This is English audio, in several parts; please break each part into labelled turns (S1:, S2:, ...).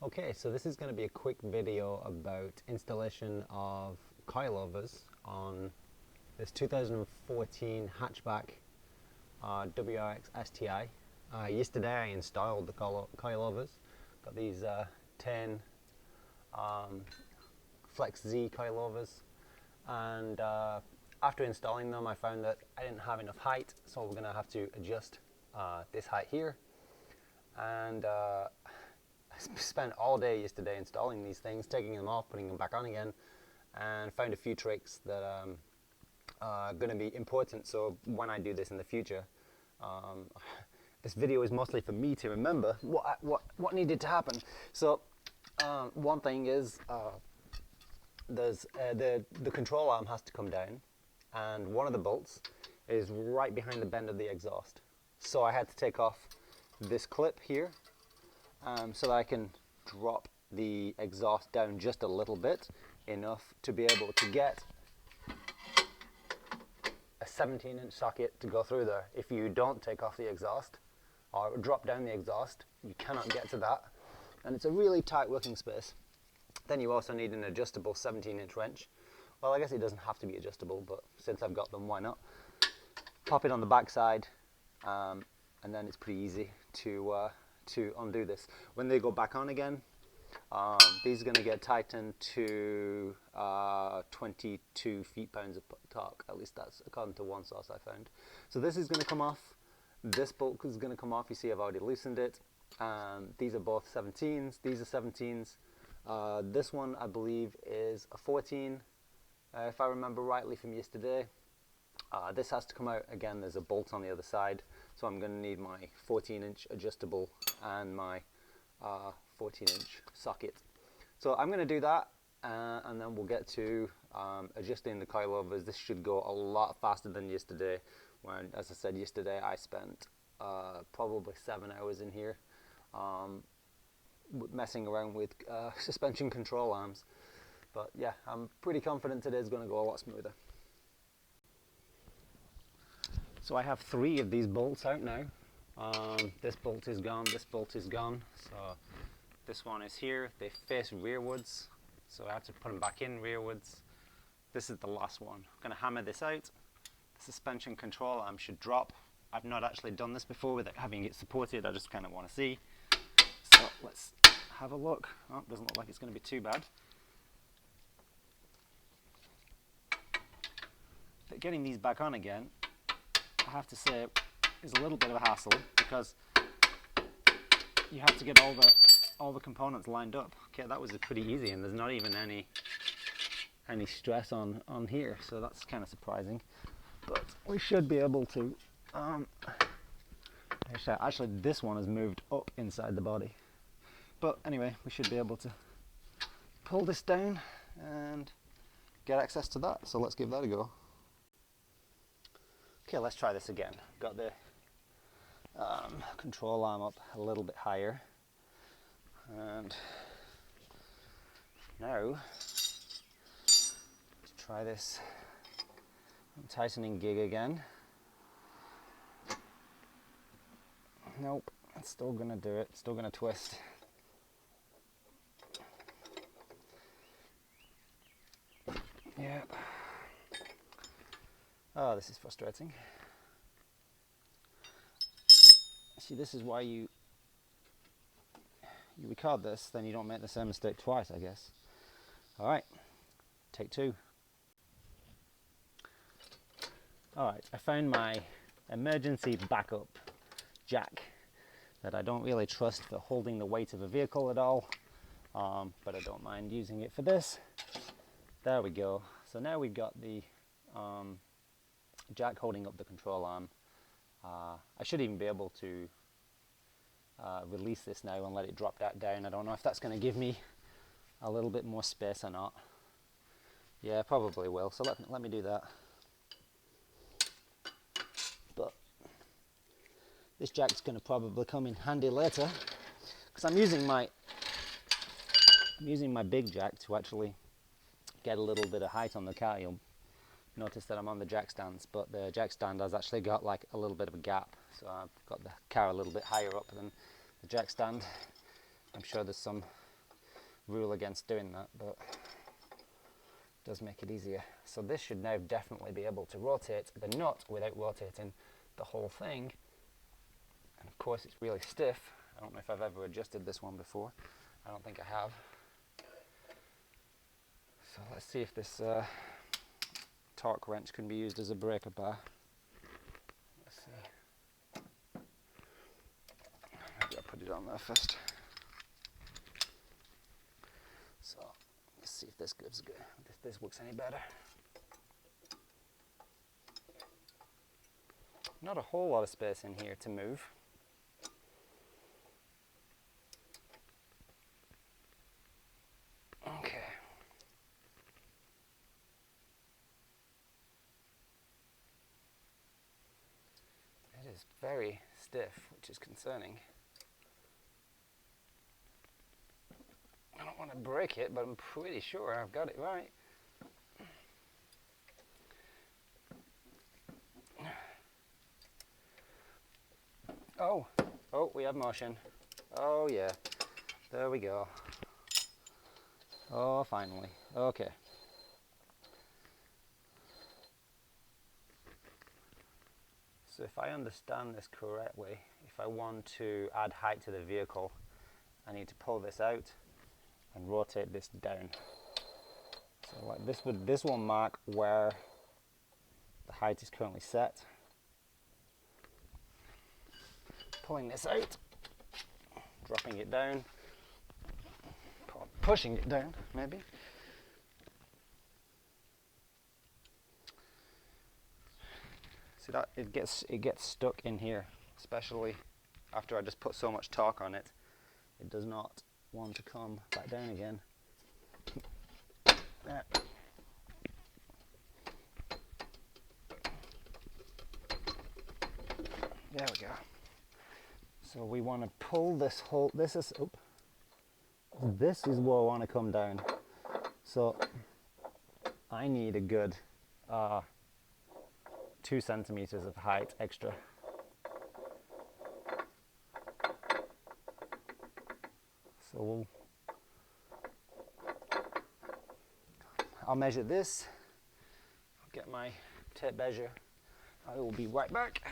S1: Okay, so this is going to be a quick video about installation of coilovers on this 2014 hatchback WRX STi. Yesterday I installed the coilovers. Got these Tein Flex Z coilovers, and after installing them I found that I didn't have enough height, so we're going to have to adjust this height here. And I spent all day yesterday installing these things, taking them off, putting them back on again, and found a few tricks that are going to be important. So when I do this in the future, this video is mostly for me to remember what needed to happen. So one thing is there's the control arm has to come down, and one of the bolts is right behind the bend of the exhaust. So I had to take off this clip here, so that I can drop the exhaust down just a little bit, enough to be able to get a 17-inch socket to go through there. If you don't take off the exhaust or drop down the exhaust, you cannot get to that, and it's a really tight working space. Then you also need an adjustable 17-inch wrench. Well, I guess it doesn't have to be adjustable, but since I've got them, why not? Pop it on the back side, and then it's pretty easy to undo this. When they go back on again, these are going to get tightened to 22 feet-pounds of torque. At least that's according to one source I found. So this is going to come off. This bolt is going to come off. You see I've already loosened it. These are both 17s. These are 17s. This one I believe is a 14, if I remember rightly from yesterday. This has to come out again. There's a bolt on the other side, so I'm going to need my 14-inch adjustable and my 14-inch socket. So I'm going to do that, and then we'll get to adjusting the coilovers. This should go a lot faster than yesterday, when, as I said yesterday, I spent probably 7 hours in here messing around with suspension control arms. But yeah, I'm pretty confident today's going to go a lot smoother. So I have 3 of these bolts out now. This bolt is gone, this bolt is gone. So this one is here. They face rearwards, so I have to put them back in rearwards. This is the last one. I'm going to hammer this out. The suspension control arm should drop. I've not actually done this before without having it supported. I just kind of want to see. So let's have a look. Oh, doesn't look like it's going to be too bad. But getting these back on again, I have to say, is a little bit of a hassle, because you have to get all the components lined up. Okay, that was pretty easy, and there's not even any stress on here, so that's kind of surprising. But we should be able to. Actually, this one has moved up inside the body. But anyway, we should be able to pull this down and get access to that. So let's give that a go. Okay, let's try this again. Got the control arm up a little bit higher, and now let's try this tightening gig again. Nope, it's still gonna do it, still gonna twist. Yep. Oh, this is frustrating. See, this is why you record this, then you don't make the same mistake twice, I guess. Alright, take 2. Alright, I found my emergency backup jack that I don't really trust for holding the weight of a vehicle at all, but I don't mind using it for this. There we go. So now we've got the jack holding up the control arm. I should even be able to release this now and let it drop that down. I don't know if that's going to give me a little bit more space or not. Yeah, probably will. So let me do that. But this jack's going to probably come in handy later, because I'm using my big jack to actually get a little bit of height on the car. You'll notice that I'm on the jack stands, but the jack stand has actually got like a little bit of a gap, so I've got the car a little bit higher up than the jack stand. I'm sure there's some rule against doing that, but it does make it easier. So this should now definitely be able to rotate the nut without rotating the whole thing. And of course it's really stiff. I don't know if I've ever adjusted this one before. I don't think I have. So let's see if this torque wrench can be used as a breaker bar. Let's see. Maybe I'll put it on there first. So let's see if this gives good. If this works any better. Not a whole lot of space in here to move. Okay. It is very stiff, which is concerning. I don't want to break it, but I'm pretty sure I've got it right. Oh, we have motion. Oh yeah, there we go. Oh, finally. Okay. So if I understand this correctly, if I want to add height to the vehicle, I need to pull this out and rotate this down. So like this will mark where the height is currently set. Pulling this out, dropping it down, pushing it down maybe. See that it gets stuck in here, especially after I just put so much torque on it. It does not want to come back down again. There. There we go. So we want to pull this whole, this is where I want to come down. So I need a good 2 centimeters of height extra. So I'll measure this. I'll get my tape measure. I will be right back.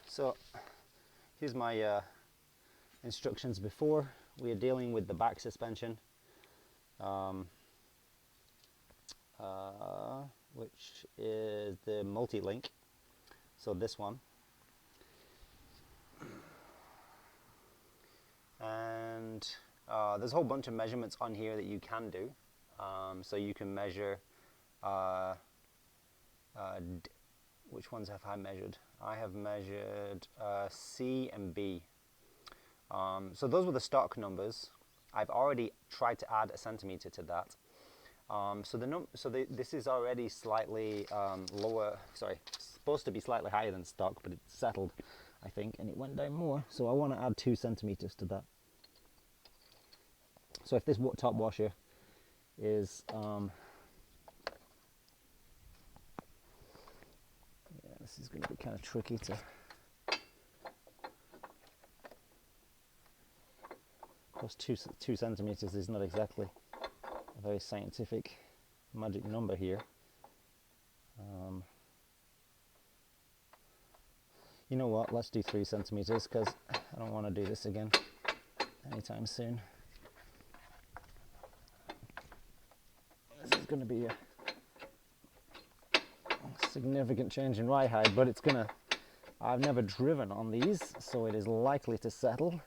S1: So here's my instructions before. We are dealing with the back suspension, which is the multi-link. So this one. And there's a whole bunch of measurements on here that you can do. So you can measure, which ones have I measured? I have measured C and B. So those were the stock numbers. I've already tried to add a centimeter to that. This is already slightly lower, sorry, supposed to be slightly higher than stock, but it's settled, I think, and it went down more. So I want to add 2 centimeters to that. So if this top washer is, this is going to be kind of tricky to, of course 2 centimeters is not exactly a very scientific magic number here. You know what, let's do 3 centimeters because I don't want to do this again anytime soon. This is going to be a significant change in ride height, but it's gonna, I've never driven on these, so it is likely to settle.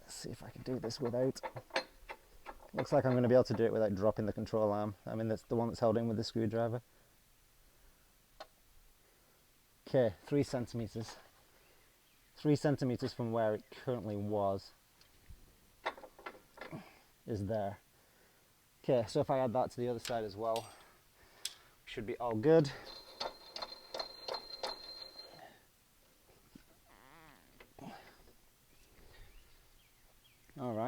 S1: Let's see if I can do this without, looks like I'm going to be able to do it without dropping the control arm. I mean, that's the one that's held in with the screwdriver. Okay, 3 centimeters. 3 centimeters from where it currently was is there. Okay, so if I add that to the other side as well, we should be all good.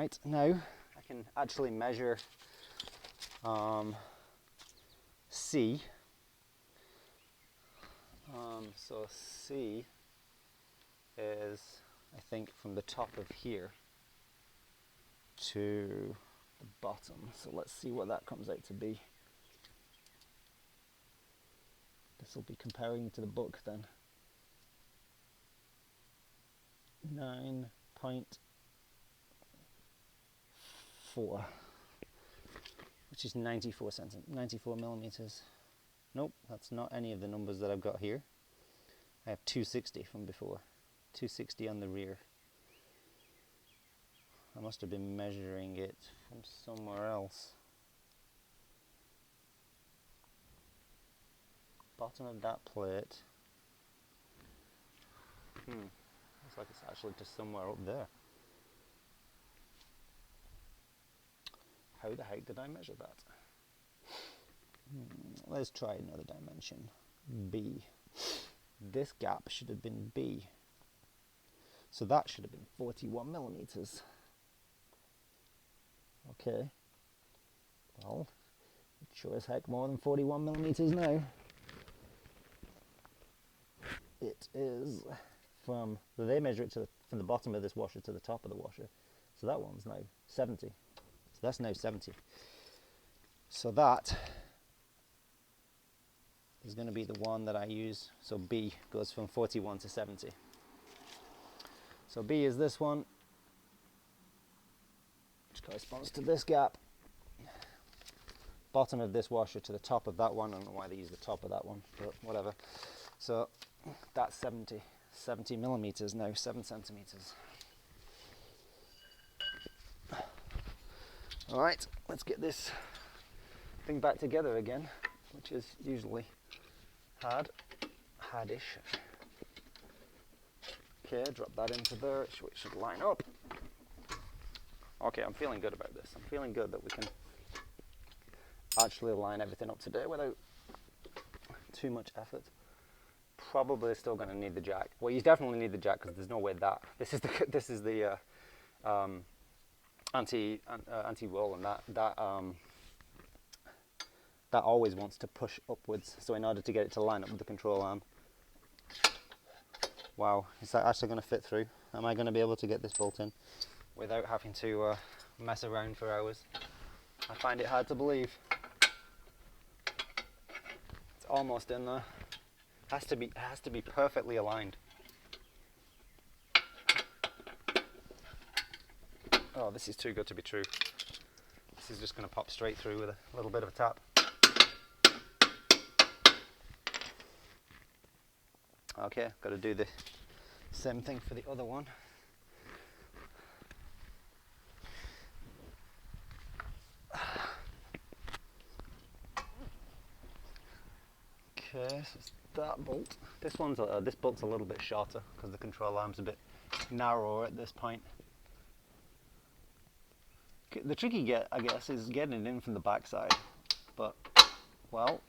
S1: Right, now I can actually measure C. So C is, I think, from the top of here to the bottom. So let's see what that comes out to be. This will be comparing to the book then. 9.4, which is 94 millimeters. Nope, that's not any of the numbers that I've got here. I have 260 from before, 260 on the rear. I must have been measuring it from somewhere else. Bottom of that plate. Looks like it's actually just somewhere up there. How the heck did I measure that? Let's try another dimension. B. This gap should have been B. So that should have been 41 millimeters. Okay. Well, it sure as heck more than 41 millimeters now. It is from, they measure it from the bottom of this washer to the top of the washer. So that one's now 70. So that's now 70. So that is going to be the one that I use. So B goes from 41 to 70. So B is this one, which corresponds to this gap. Bottom of this washer to the top of that one. I don't know why they use the top of that one, but whatever. So that's 70 millimeters now, 7 centimeters. All right, let's get this thing back together again, which is usually hardish. Okay, drop that into there, it should line up. Okay, I'm feeling good about this. I'm feeling good that we can actually line everything up today without too much effort. Probably still going to need the jack. Well, you definitely need the jack because there's no way that this is the anti-roll, and that always wants to push upwards. So in order to get it to line up with the control arm, wow, is that actually going to fit through? Am I going to be able to get this bolt in without having to mess around for hours? I find it hard to believe. It's almost in there. It has to be perfectly aligned. Oh, this is too good to be true. This is just going to pop straight through with a little bit of a tap. Okay, got to do the same thing for the other one. Okay, so it's that bolt. This bolt's a little bit shorter because the control arm's a bit narrower at this point. The tricky I guess, is getting it in from the back side. But, well,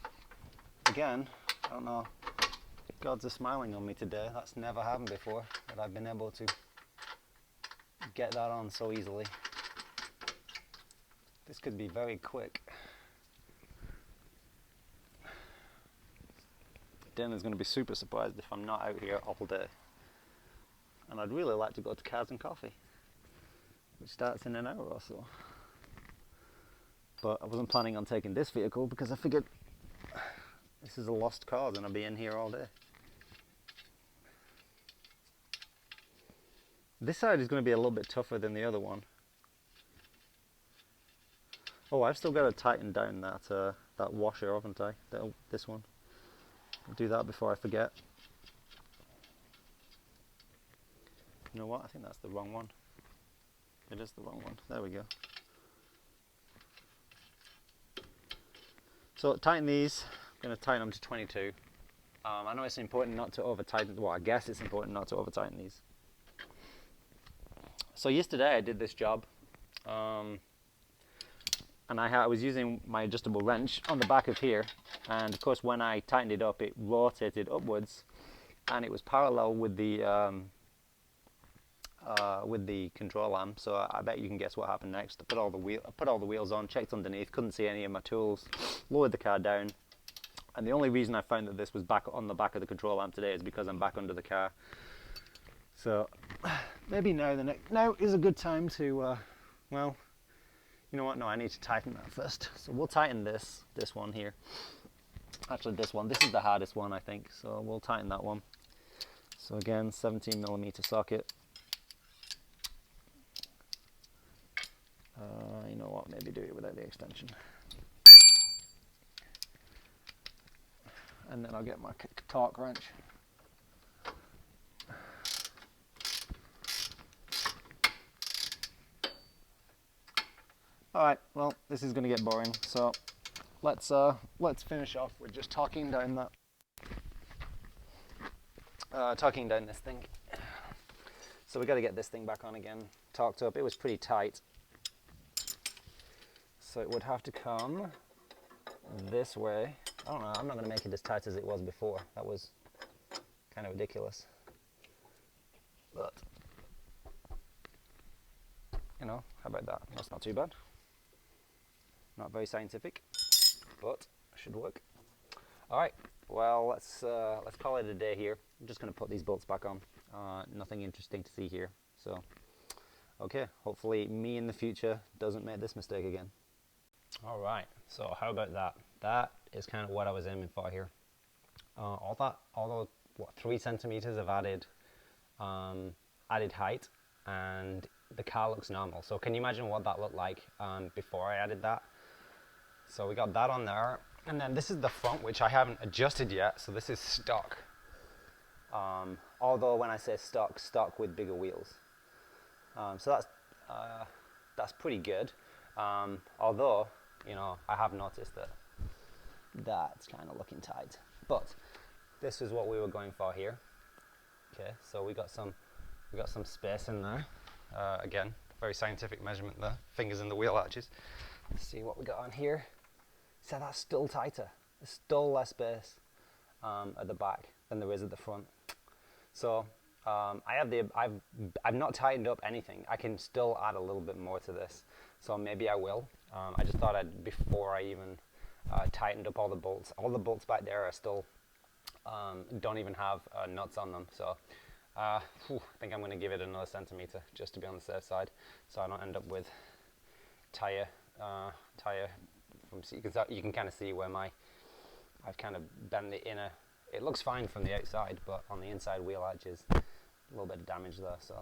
S1: again, I don't know. Gods are smiling on me today. That's never happened before, that I've been able to get that on so easily. This could be very quick. Dinner's going to be super surprised if I'm not out here all day. And I'd really like to go to Cars and Coffee, which starts in an hour or so. But I wasn't planning on taking this vehicle because I figured this is a lost cause and I'll be in here all day. This side is going to be a little bit tougher than the other one. Oh, I've still got to tighten down that washer, haven't I? This one. I'll do that before I forget. You know what? I think that's the wrong one. It is the wrong one. There we go. So tighten these. I'm going to tighten them to 22. I know it's important not to over tighten. Well, I guess it's important not to over tighten these. So yesterday I did this job, and I was using my adjustable wrench on the back of here, and of course when I tightened it up, it rotated upwards, and it was parallel with the with the control arm, so I bet you can guess what happened next. I put all the wheels on, checked underneath, couldn't see any of my tools, lowered the car down, and the only reason I found that this was back on the back of the control arm today is because I'm back under the car. So maybe now is a good time to, well, you know what? No, I need to tighten that first. So we'll tighten this one here. Actually, this is the hardest one, I think. So we'll tighten that one. So again, 17mm socket. You know what? Maybe do it without the extension. And then I'll get my torque wrench. Alright, well, this is going to get boring, so let's finish off with just torquing down this thing. So we got to get this thing back on again, torqued up. It was pretty tight, so it would have to come this way. I don't know, I'm not going to make it as tight as it was before. That was kind of ridiculous. But, you know, how about that? That's not too bad. Not very scientific, but should work. All right, well, let's call it a day here. I'm just going to put these bolts back on. Nothing interesting to see here. So, okay, hopefully me in the future doesn't make this mistake again. All right, so how about that? That is kind of what I was aiming for here. Although what, 3 centimeters of added height, and the car looks normal. So can you imagine what that looked like before I added that? So we got that on there, and then this is the front, which I haven't adjusted yet, so this is stock. Although when I say stock with bigger wheels. So that's pretty good. Although, you know, I have noticed that that's kind of looking tight. But this is what we were going for here. Okay, so we got some space in there. Again, very scientific measurement there. Fingers in the wheel arches. Let's see what we got on here. So that's still tighter. There's still less space at the back than there is at the front. So I've not tightened up anything. I can still add a little bit more to this. So maybe I will. I just thought before I even tightened up all the bolts. All the bolts back there are still don't even have nuts on them. So I think I'm going to give it another centimeter just to be on the safe side, so I don't end up with tire. You can kind of see where I've kind of bent the inner. It looks fine from the outside, but on the inside wheel arches, a little bit of damage there. So